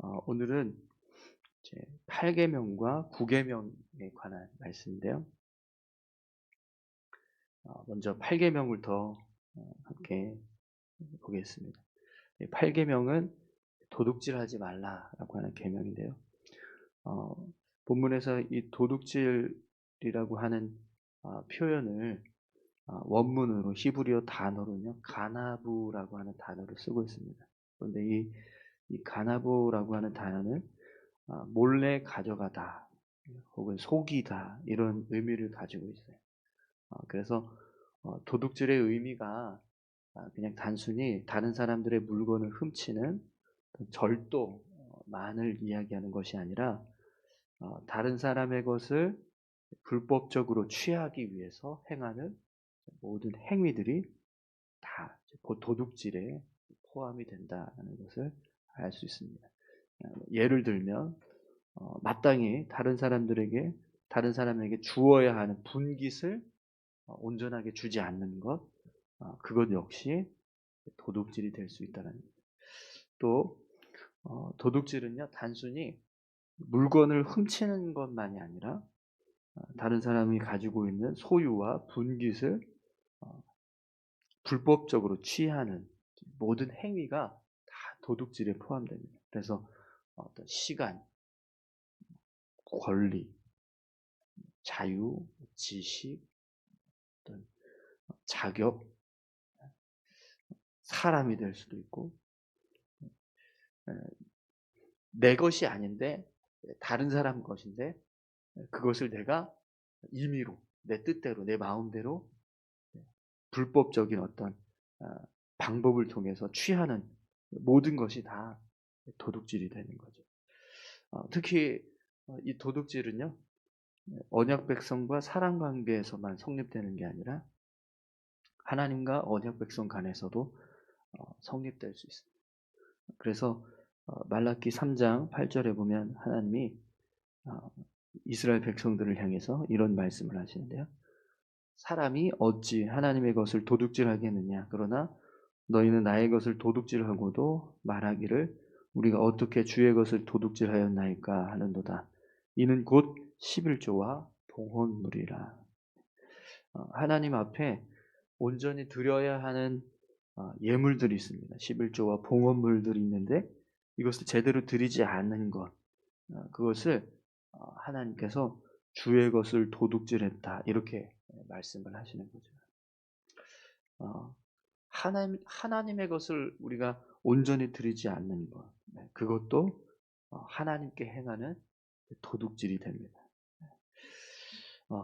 오늘은 이제 8계명과 9계명에 관한 말씀인데요. 먼저 8계명부터 함께 보겠습니다. 8계명은 도둑질하지 말라라고 하는 계명인데요. 어, 본문에서 이 도둑질이라고 하는 표현을 원문으로 히브리어 단어로는요, 가나부라고 하는 단어를 쓰고 있습니다. 그런데 이 가나부라고 하는 단어는 몰래 가져가다 혹은 속이다 이런 의미를 가지고 있어요. 그래서 도둑질의 의미가 그냥 단순히 다른 사람들의 물건을 훔치는 절도만을 이야기하는 것이 아니라 다른 사람의 것을 불법적으로 취하기 위해서 행하는 모든 행위들이 다 도둑질에 포함이 된다는 것을 알 수 있습니다. 예를 들면 마땅히 다른 사람에게 주어야 하는 분깃을 온전하게 주지 않는 것, 그것 역시 도둑질이 될 수 있다는 겁니다. 또 도둑질은요, 단순히 물건을 훔치는 것만이 아니라 다른 사람이 가지고 있는 소유와 분깃을 어, 불법적으로 취하는 모든 행위가 다 도둑질에 포함됩니다. 그래서 어떤 시간, 권리, 자유, 지식, 어떤 자격, 사람이 될 수도 있고, 내 것이 아닌데 다른 사람 것인데 그것을 내가 임의로 내 뜻대로 내 마음대로 불법적인 어떤 방법을 통해서 취하는 모든 것이 다 도둑질이 되는 거죠. 특히 이 도둑질은요, 언약 백성과 사랑 관계에서만 성립되는 게 아니라 하나님과 언약 백성 간에서도 성립될 수 있습니다. 그래서 말라기 3장 8절에 보면 하나님이 이스라엘 백성들을 향해서 이런 말씀을 하시는데요. 사람이 어찌 하나님의 것을 도둑질하겠느냐. 그러나 너희는 나의 것을 도둑질하고도 말하기를 우리가 어떻게 주의 것을 도둑질하였나이까 하는도다. 이는 곧 11조와 봉헌물이라. 하나님 앞에 온전히 드려야 하는 예물들이 있습니다. 11조와 봉헌물들이 있는데 이것을 제대로 드리지 않는 것, 그것을 하나님께서 주의 것을 도둑질했다 이렇게 말씀을 하시는 거죠. 하나님의 것을 우리가 온전히 드리지 않는 것, 그것도 하나님께 행하는 도둑질이 됩니다.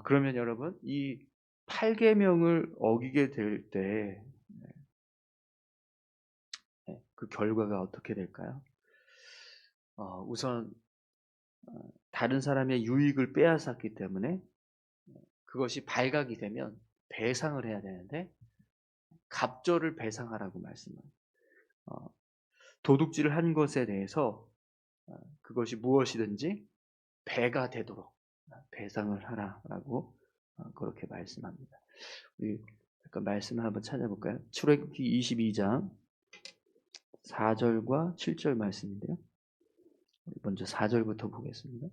그러면 여러분 이 8계명을 어기게 될 때 그 결과가 어떻게 될까요? 우선 다른 사람의 유익을 빼앗았기 때문에 그것이 발각이 되면 배상을 해야 되는데 갑절을 배상하라고 말씀합니다. 도둑질을 한 것에 대해서 그것이 무엇이든지 배가 되도록 배상을 하라라고 그렇게 말씀합니다. 우리 잠깐 말씀을 한번 찾아볼까요? 출애굽기 22장 4절과 7절 말씀인데요. 먼저 4절부터 보겠습니다.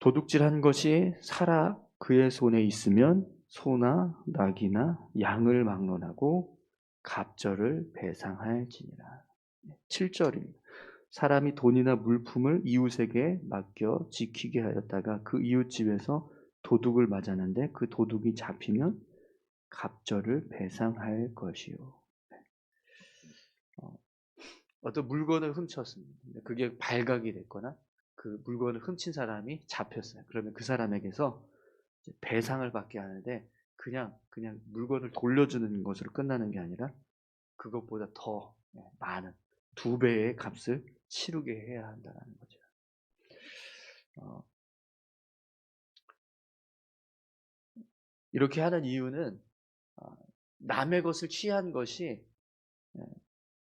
도둑질한 것이 살아 그의 손에 있으면 소나 낙이나 양을 막론하고 갑절을 배상할지니라. 7절입니다. 사람이 돈이나 물품을 이웃에게 맡겨 지키게 하였다가 그 이웃집에서 도둑을 맞았는데 그 도둑이 잡히면 갑절을 배상할 것이요. 어떤 물건을 훔쳤습니다. 그게 발각이 됐거나 그 물건을 훔친 사람이 잡혔어요. 그러면 그 사람에게서 배상을 받게 하는데 그냥 물건을 돌려주는 것으로 끝나는 게 아니라 그것보다 더 많은 2배의 값을 치르게 해야 한다는 거죠. 어, 이렇게 하는 이유는 남의 것을 취한 것이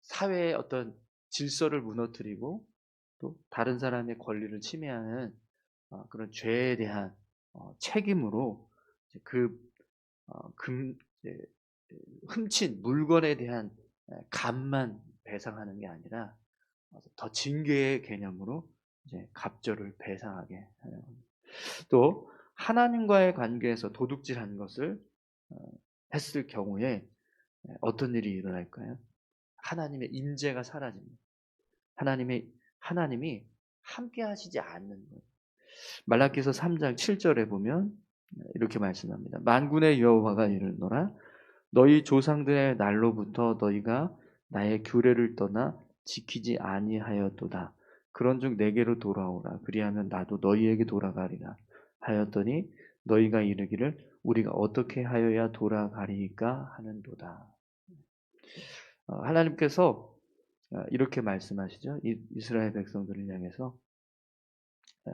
사회의 어떤 질서를 무너뜨리고 또 다른 사람의 권리를 침해하는 그런 죄에 대한 책임으로 그 금, 훔친 물건에 대한 값만 배상하는 게 아니라 더 징계의 개념으로 이제 갑절을 배상하게 하는 겁니다. 또 하나님과의 관계에서 도둑질한 것을 어, 했을 경우에 어떤 일이 일어날까요? 하나님의 임재가 사라집니다. 하나님이 함께 하시지 않는 거예요. 말라기서 3장 7절에 보면 이렇게 말씀합니다. 만군의 여호와가 이르노라 너희 조상들의 날로부터 너희가 나의 규례를 떠나 지키지 아니하였도다. 그런즉 내게로 돌아오라. 그리하면 나도 너희에게 돌아가리라. 하였더니 너희가 이르기를 우리가 어떻게 하여야 돌아가리까 하는도다. 하나님께서 이렇게 말씀하시죠. 이스라엘 백성들을 향해서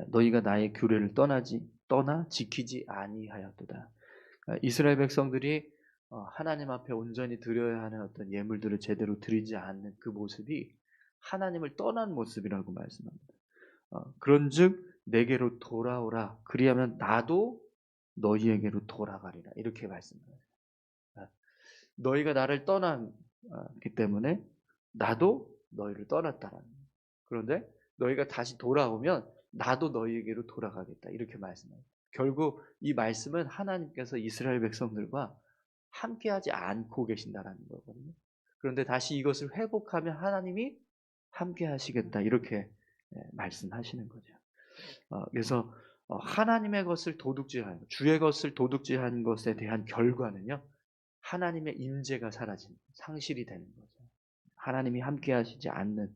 너희가 나의 규례를 떠나 지키지 아니하였도다. 이스라엘 백성들이 하나님 앞에 온전히 드려야 하는 어떤 예물들을 제대로 드리지 않는 그 모습이 하나님을 떠난 모습이라고 말씀합니다. 그런즉 내게로 돌아오라. 그리하면 나도 너희에게로 돌아가리라. 이렇게 말씀합니다. 너희가 나를 떠났기 때문에 나도 너희를 떠났다라는 거예요. 그런데 너희가 다시 돌아오면 나도 너희에게로 돌아가겠다. 이렇게 말씀합니다. 결국 이 말씀은 하나님께서 이스라엘 백성들과 함께하지 않고 계신다라는 거거든요. 그런데 다시 이것을 회복하면 하나님이 함께하시겠다. 이렇게 말씀하시는 거죠. 그래서 하나님의 것을 도둑질한 주의 것을 도둑질한 것에 대한 결과는요. 하나님의 임재가 사라진 상실이 되는 거죠. 하나님이 함께하시지 않는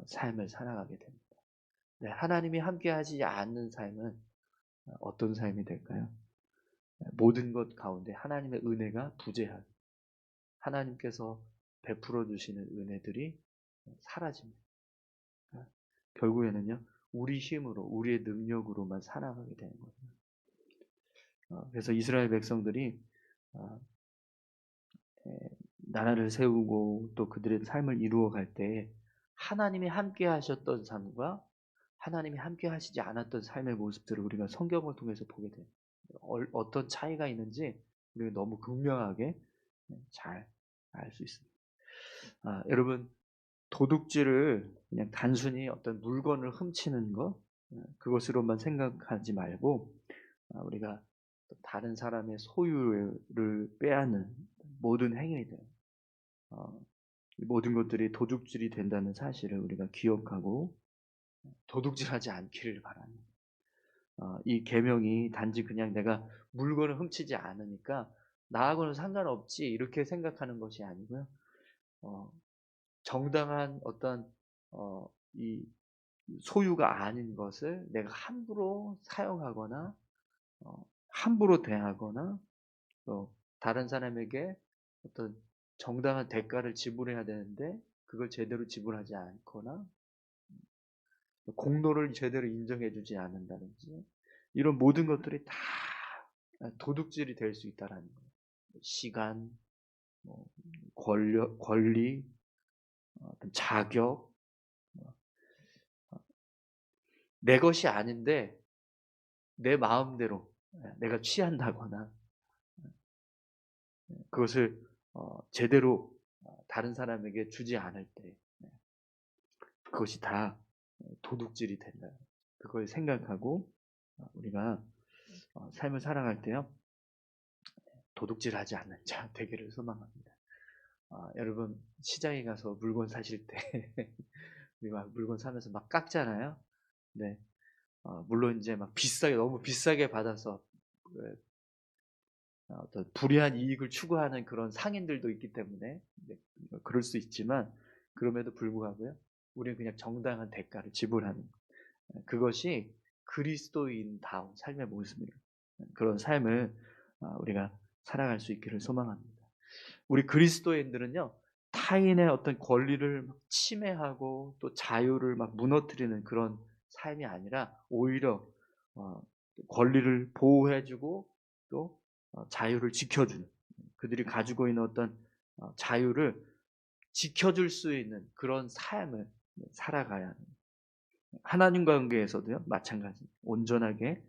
삶을 살아가게 됩니다. 네, 하나님이 함께하시지 않는 삶은 어떤 삶이 될까요? 모든 것 가운데 하나님의 은혜가 부재한 하나님께서 베풀어 주시는 은혜들이 사라집니다. 결국에는요, 우리 힘으로, 우리의 능력으로만 살아가게 되는 거죠. 그래서 이스라엘 백성들이 나라를 세우고 또 그들의 삶을 이루어갈 때 하나님이 함께 하셨던 삶과 하나님이 함께 하시지 않았던 삶의 모습들을 우리가 성경을 통해서 보게 돼요. 어떤 차이가 있는지 우리가 너무 극명하게 잘 알 수 있습니다. 여러분, 도둑질을 그냥 단순히 어떤 물건을 훔치는 것, 그것으로만 생각하지 말고, 우리가 다른 사람의 소유를 빼앗는 모든 행위들, 모든 것들이 도둑질이 된다는 사실을 우리가 기억하고 도둑질하지 않기를 바랍니다. 이 계명이 단지 그냥 내가 물건을 훔치지 않으니까 나하고는 상관없지 이렇게 생각하는 것이 아니고요. 정당한 어떤 이 소유가 아닌 것을 내가 함부로 사용하거나 함부로 대하거나 또 다른 사람에게 어떤 정당한 대가를 지불해야 되는데 그걸 제대로 지불하지 않거나 공로를 제대로 인정해 주지 않는다든지 이런 모든 것들이 다 도둑질이 될 수 있다라는 거예요. 시간, 뭐 권리, 어떤 자격, 내 것이 아닌데 내 마음대로 내가 취한다거나 그것을 제대로 다른 사람에게 주지 않을 때 그것이 다 도둑질이 된다. 그걸 생각하고 우리가 삶을 살아갈 때요 도둑질하지 않는 자 되기를 소망합니다. 여러분 시장에 가서 물건 사실 때 우리 막 물건 사면서 막 깎잖아요. 네. 물론 이제 막 너무 비싸게 받아서 어떤 불이한 이익을 추구하는 그런 상인들도 있기 때문에 그럴 수 있지만 그럼에도 불구하고요. 우리는 그냥 정당한 대가를 지불하는 그것이 그리스도인다운 삶의 모습입니다. 그런 삶을 우리가 살아갈 수 있기를 소망합니다. 우리 그리스도인들은요. 타인의 어떤 권리를 침해하고 또 자유를 막 무너뜨리는 그런 삶이 아니라 오히려 권리를 보호해주고 또 자유를 지켜주는 그들이 가지고 있는 어떤 자유를 지켜줄 수 있는 그런 삶을 살아가야 합니다. 하나님 관계에서도요 마찬가지 온전하게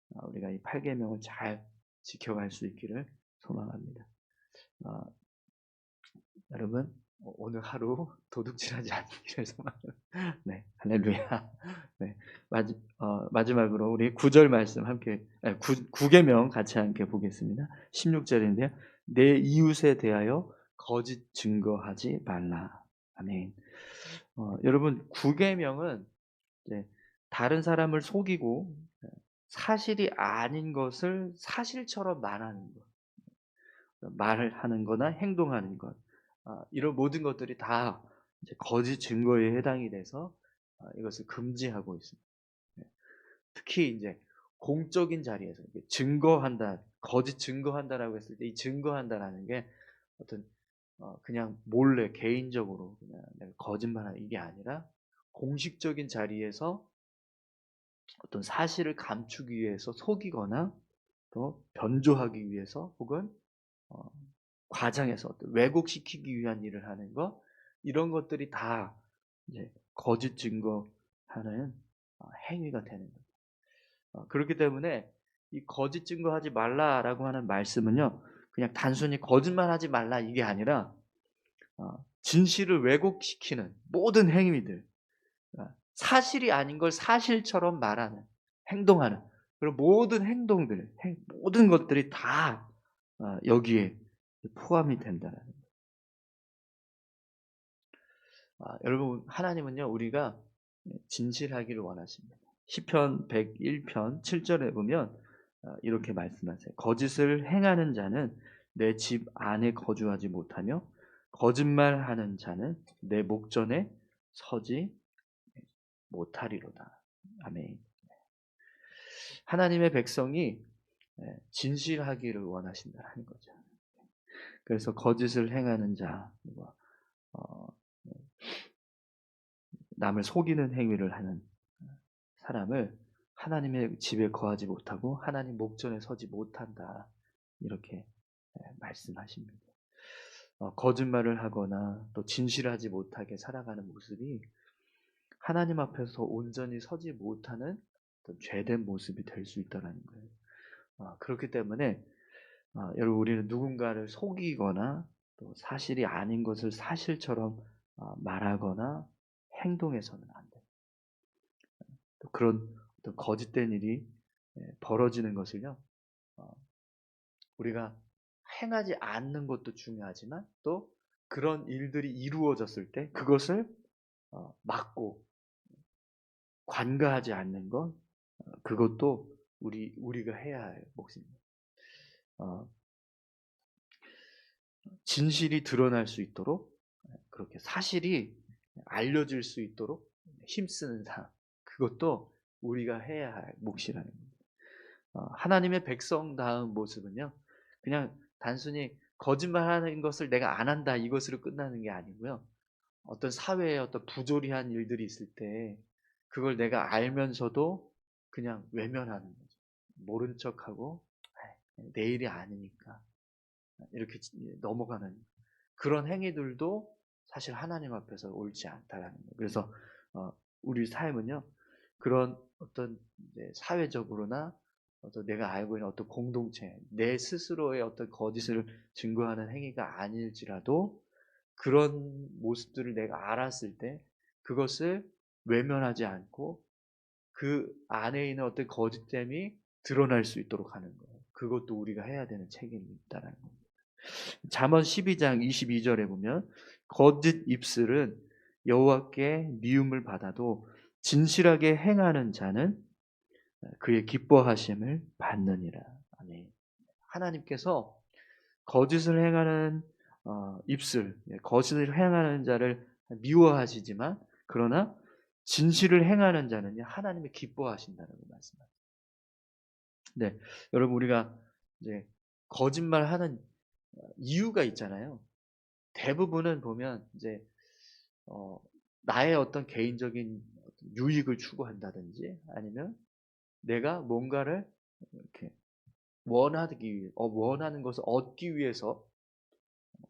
우리가 이 8계명을 잘 지켜갈 수 있기를 소망합니다. 여러분 오늘 하루 도둑질하지 않기를 소망합니다. 네, 할렐루야. 네, 마지막으로 우리 9절 말씀 함께, 9계명 같이 함께 보겠습니다. 16절인데요. 내 이웃에 대하여 거짓 증거하지 말라. 아멘. 여러분 9계명은 다른 사람을 속이고 사실이 아닌 것을 사실처럼 말하는 것, 말을 하는 거나 행동하는 것, 이런 모든 것들이 다 이제 거짓 증거에 해당이 돼서 이것을 금지하고 있습니다. 특히 이제 공적인 자리에서 증거한다, 거짓 증거한다라고 했을 때 이 증거한다라는 게 어떤 그냥 몰래 개인적으로 그냥 내가 거짓말하는 이게 아니라 공식적인 자리에서 어떤 사실을 감추기 위해서 속이거나 또 변조하기 위해서 혹은 어, 과장해서 어떤 왜곡시키기 위한 일을 하는 것, 이런 것들이 다 이제 거짓 증거하는 행위가 되는 거예요. 그렇기 때문에 이 거짓 증거하지 말라라고 하는 말씀은요, 그냥 단순히 거짓말하지 말라 이게 아니라 진실을 왜곡시키는 모든 행위들, 사실이 아닌 걸 사실처럼 말하는, 행동하는 그런 모든 행동들, 모든 것들이 다 여기에 포함이 된다는 거예요. 여러분, 하나님은요 우리가 진실하기를 원하십니다. 시편 101편 7절에 보면 이렇게 말씀하세요. 거짓을 행하는 자는 내 집 안에 거주하지 못하며 거짓말하는 자는 내 목전에 서지 못하리로다. 아멘. 하나님의 백성이 진실하기를 원하신다는 거죠. 그래서 거짓을 행하는 자, 어, 남을 속이는 행위를 하는 사람을 하나님의 집에 거하지 못하고 하나님 목전에 서지 못한다. 이렇게 말씀하십니다. 거짓말을 하거나 또 진실하지 못하게 살아가는 모습이 하나님 앞에서 온전히 서지 못하는 죄된 모습이 될 수 있다는 거예요. 그렇기 때문에 여러분, 우리는 누군가를 속이거나 또 사실이 아닌 것을 사실처럼 말하거나 행동해서는 안 돼요. 또 그런 어떤 거짓된 일이 벌어지는 것을요, 우리가 행하지 않는 것도 중요하지만 또 그런 일들이 이루어졌을 때 그것을 막고 관가하지 않는 것, 그것도 우리가 해야 할 몫입니다. 진실이 드러날 수 있도록, 그렇게 사실이 알려질 수 있도록 힘쓰는 삶, 그것도 우리가 해야 할 몫이라는 겁니다. 하나님의 백성다운 모습은요, 그냥 단순히 거짓말하는 것을 내가 안 한다 이것으로 끝나는 게 아니고요, 어떤 사회에 어떤 부조리한 일들이 있을 때 그걸 내가 알면서도 그냥 외면하는 거죠. 모른 척하고 내 일이 아니니까 이렇게 넘어가는 그런 행위들도 사실 하나님 앞에서 옳지 않다라는 거예요. 그래서 우리 삶은요, 그런 어떤 사회적으로나 어떤 내가 알고 있는 어떤 공동체, 내 스스로의 어떤 거짓을 증거하는 행위가 아닐지라도 그런 모습들을 내가 알았을 때 그것을 외면하지 않고 그 안에 있는 어떤 거짓됨이 드러날 수 있도록 하는 거예요. 그것도 우리가 해야 되는 책임이 있다는 겁니다. 잠언 12장 22절에 보면 거짓 입술은 여호와께 미움을 받아도 진실하게 행하는 자는 그의 기뻐하심을 받느니라. 아멘. 하나님께서 거짓을 행하는 입술, 거짓을 행하는 자를 미워하시지만 그러나 진실을 행하는 자는 하나님이 기뻐하신다는 말씀입니다. 네, 여러분 우리가 이제 거짓말하는 이유가 있잖아요. 대부분은 보면 이제 나의 어떤 개인적인 유익을 추구한다든지 아니면 내가 뭔가를 이렇게 원하는 것을 얻기 위해서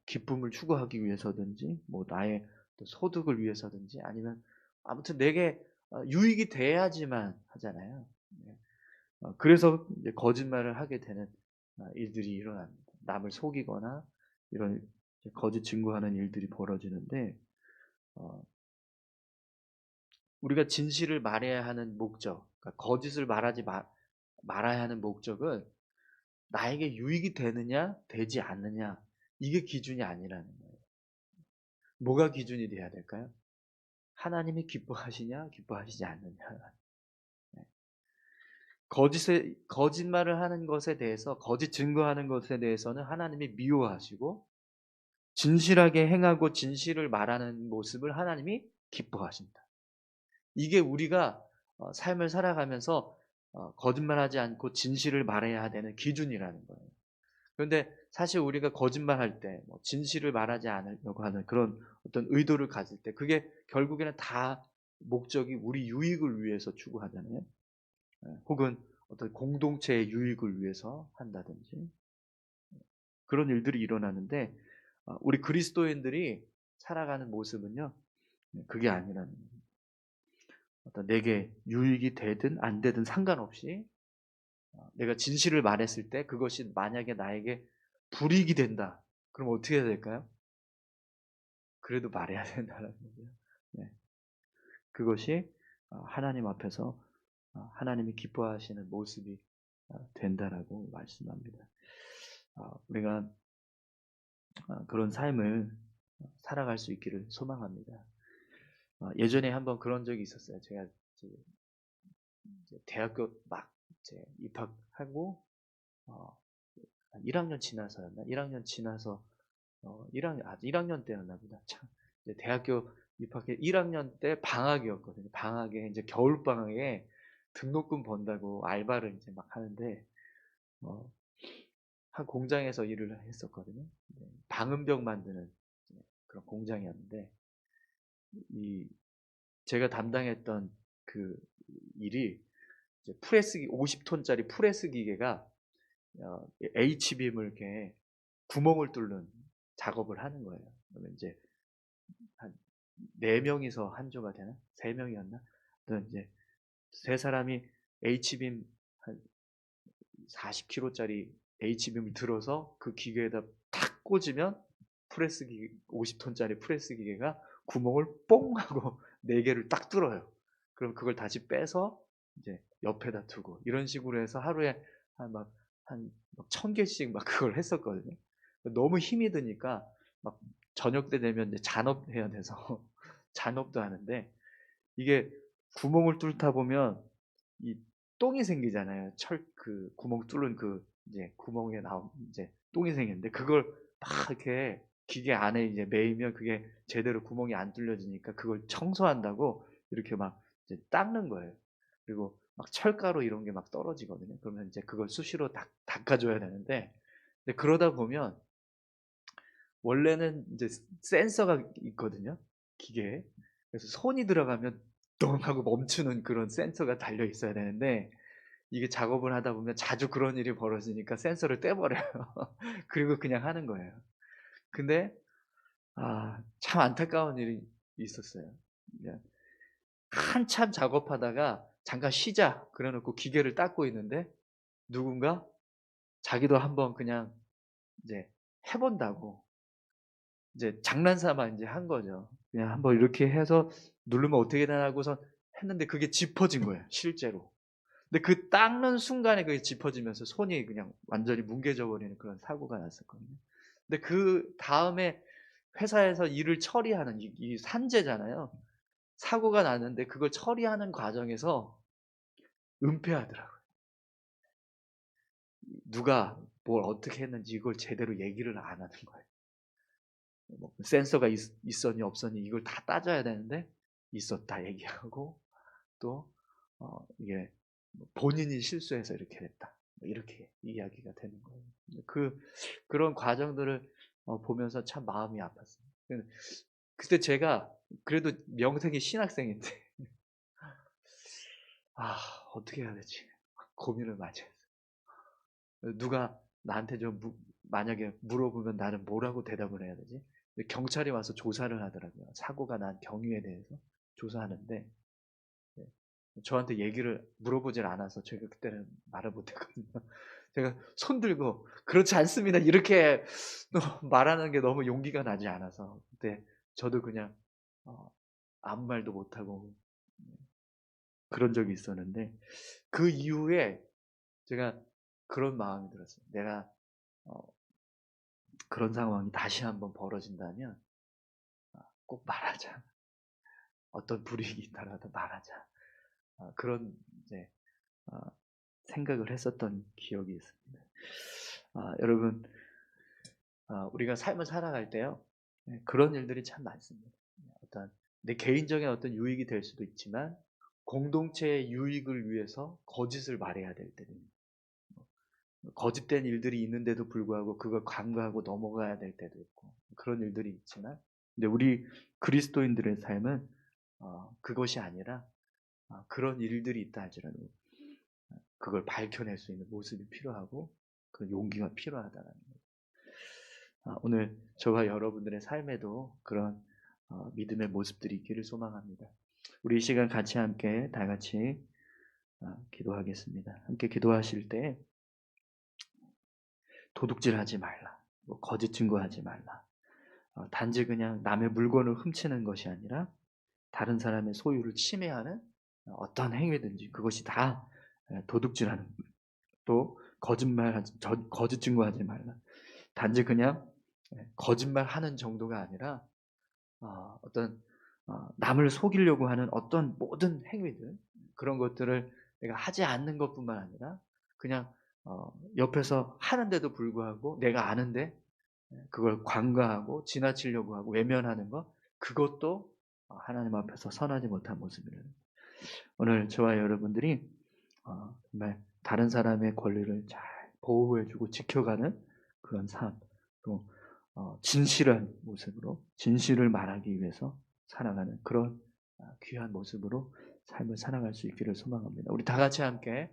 기쁨을 추구하기 위해서든지 뭐 나의 소득을 위해서든지 아니면 아무튼 내게 유익이 돼야지만 하잖아요. 네. 그래서 이제 거짓말을 하게 되는 일들이 일어납니다. 남을 속이거나 이런 거짓 증거하는 일들이 벌어지는데, 어, 우리가 진실을 말해야 하는 목적, 그러니까 거짓을 말아야 하는 목적은 나에게 유익이 되느냐, 되지 않느냐, 이게 기준이 아니라는 거예요. 뭐가 기준이 돼야 될까요? 하나님이 기뻐하시냐, 기뻐하시지 않느냐. 네. 거짓말을 하는 것에 대해서, 거짓 증거하는 것에 대해서는 하나님이 미워하시고, 진실하게 행하고 진실을 말하는 모습을 하나님이 기뻐하십니다. 이게 우리가 삶을 살아가면서 거짓말하지 않고 진실을 말해야 되는 기준이라는 거예요. 그런데 사실 우리가 거짓말할 때, 진실을 말하지 않으려고 하는 그런 어떤 의도를 가질 때, 그게 결국에는 다 목적이 우리 유익을 위해서 추구하잖아요. 혹은 어떤 공동체의 유익을 위해서 한다든지 그런 일들이 일어나는데, 우리 그리스도인들이 살아가는 모습은요, 그게 아니라는 거예요. 어떤 내게 유익이 되든 안 되든 상관없이 내가 진실을 말했을 때 그것이 만약에 나에게 불이익이 된다. 그럼 어떻게 해야 될까요? 그래도 말해야 된다는 거죠. 네. 그것이 하나님 앞에서 하나님이 기뻐하시는 모습이 된다라고 말씀합니다. 우리가 그런 삶을 살아갈 수 있기를 소망합니다. 예전에 한번 그런 적이 있었어요. 제가 이제 대학교 막 이제 입학하고 한 1학년 지나서였나? 1학년 지나서 1학년 때였나 보다. 참, 이제 대학교 입학해 1학년 때 방학이었거든요. 방학에 이제 겨울 방학에 등록금 번다고 알바를 이제 막 하는데 어, 한 공장에서 일을 했었거든요. 네, 방음벽 만드는 그런 공장이었는데 이 제가 담당했던 그 일이 이제 프레스기 50톤짜리 프레스 기계가 H빔을 이렇게 구멍을 뚫는 작업을 하는 거예요. 그러면 이제 한 4명이서 한 조가 되나? 3명이었나? 이제 세 사람이 H빔 한 40kg짜리 H빔을 들어서 그 기계에다 탁 꽂으면 프레스 기계 50톤짜리 프레스 기계가 구멍을 뽕 하고 4개를 딱 뚫어요. 그럼 그걸 다시 빼서 이제 옆에다 두고 이런 식으로 해서 하루에 한 1000개씩 막 그걸 했었거든요. 너무 힘이 드니까 막 저녁 때 되면 이제 잔업해야 돼서 잔업도 하는데 이게 구멍을 뚫다 보면 이 똥이 생기잖아요. 그 구멍 뚫은 그 이제 구멍에 나온 이제 똥이 생기는데 그걸 막 이렇게 기계 안에 이제 매이면 그게 제대로 구멍이 안 뚫려지니까 그걸 청소한다고 이렇게 막 이제 닦는 거예요. 그리고 막 철가루 이런 게 막 떨어지거든요. 그러면 이제 그걸 수시로 닦아줘야 되는데 근데 그러다 보면 원래는 이제 센서가 있거든요. 기계에. 그래서 손이 들어가면 똥 하고 멈추는 그런 센서가 달려 있어야 되는데 이게 작업을 하다 보면 자주 그런 일이 벌어지니까 센서를 떼버려요. 그리고 그냥 하는 거예요. 근데 참 안타까운 일이 있었어요. 그냥 한참 작업하다가 잠깐 쉬자 그래 놓고 기계를 닦고 있는데 누군가 자기도 한번 그냥 이제 해 본다고 이제 장난삼아 인제 한 거죠. 그냥 한번 이렇게 해서 누르면 어떻게 되나 하고서 했는데 그게 짚어진 거예요, 실제로. 근데 그 닦는 순간에 그게 짚어지면서 손이 그냥 완전히 뭉개져 버리는 그런 사고가 났었거든요. 근데 그다음에 회사에서 일을 처리하는 이 산재잖아요. 사고가 났는데 그걸 처리하는 과정에서 은폐하더라고요. 누가 뭘 어떻게 했는지 이걸 제대로 얘기를 안 하는 거예요. 뭐 센서가 있었니 없었니 이걸 다 따져야 되는데 있었다 얘기하고 또 이게 본인이 실수해서 이렇게 됐다. 뭐 이렇게 이야기가 되는 거예요. 그런 과정들을 보면서 참 마음이 아팠어요. 그때 제가 그래도 명색이 신학생인데 아 어떻게 해야 되지? 고민을 많이 했어요. 누가 나한테 만약에 물어보면 나는 뭐라고 대답을 해야 되지? 경찰이 와서 조사를 하더라고요. 사고가 난 경위에 대해서 조사하는데 네, 저한테 얘기를 물어보질 않아서 제가 그때는 말을 못했거든요. 제가 손 들고 "그렇지 않습니다." 이렇게 또 말하는 게 너무 용기가 나지 않아서 그때 저도 그냥 어 아무 말도 못하고 그런 적이 있었는데, 그 이후에 제가 그런 마음이 들었어요. 내가 어 그런 상황이 다시 한번 벌어진다면 꼭 말하자. 어떤 불이익이 있더라도 말하자. 그런 이제 어 생각을 했었던 기억이 있습니다. 여러분, 우리가 삶을 살아갈 때요, 그런 일들이 참 많습니다. 어떤 내 개인적인 어떤 유익이 될 수도 있지만 공동체의 유익을 위해서 거짓을 말해야 될 때도 있고, 거짓된 일들이 있는데도 불구하고 그걸 간과하고 넘어가야 될 때도 있고, 그런 일들이 있지만, 근데 우리 그리스도인들의 삶은 그것이 아니라 그런 일들이 있다 할지라도 그걸 밝혀낼 수 있는 모습이 필요하고 그런 용기가 필요하다는 거예요. 오늘 저와 여러분들의 삶에도 그런 믿음의 모습들이 있기를 소망합니다. 우리 이 시간 같이 함께 다 같이 기도하겠습니다. 함께 기도하실 때 도둑질하지 말라, 뭐 거짓 증거하지 말라, 단지 그냥 남의 물건을 훔치는 것이 아니라 다른 사람의 소유를 침해하는 어떤 행위든지 그것이 다 도둑질하는, 또 거짓 증거하지 말라. 단지 그냥 거짓말하는 정도가 아니라 어떤 남을 속이려고 하는 어떤 모든 행위들, 그런 것들을 내가 하지 않는 것뿐만 아니라 그냥 옆에서 하는데도 불구하고 내가 아는데 그걸 관과하고 지나치려고 하고 외면하는 것, 그것도 하나님 앞에서 선하지 못한 모습이라는 거예요. 오늘 저와 여러분들이 정말 다른 사람의 권리를 잘 보호해주고 지켜가는 그런 삶, 또 진실한 모습으로 진실을 말하기 위해서 살아가는 그런 귀한 모습으로 삶을 살아갈 수 있기를 소망합니다. 우리 다 같이 함께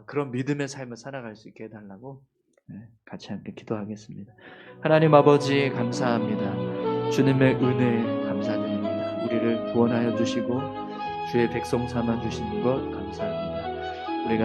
그런 믿음의 삶을 살아갈 수 있게 해달라고 같이 함께 기도하겠습니다. 하나님 아버지, 감사합니다. 주님의 은혜에 감사드립니다. 우리를 구원하여 주시고 주의 백성 삼아 주시는 것 감사합니다. 우리가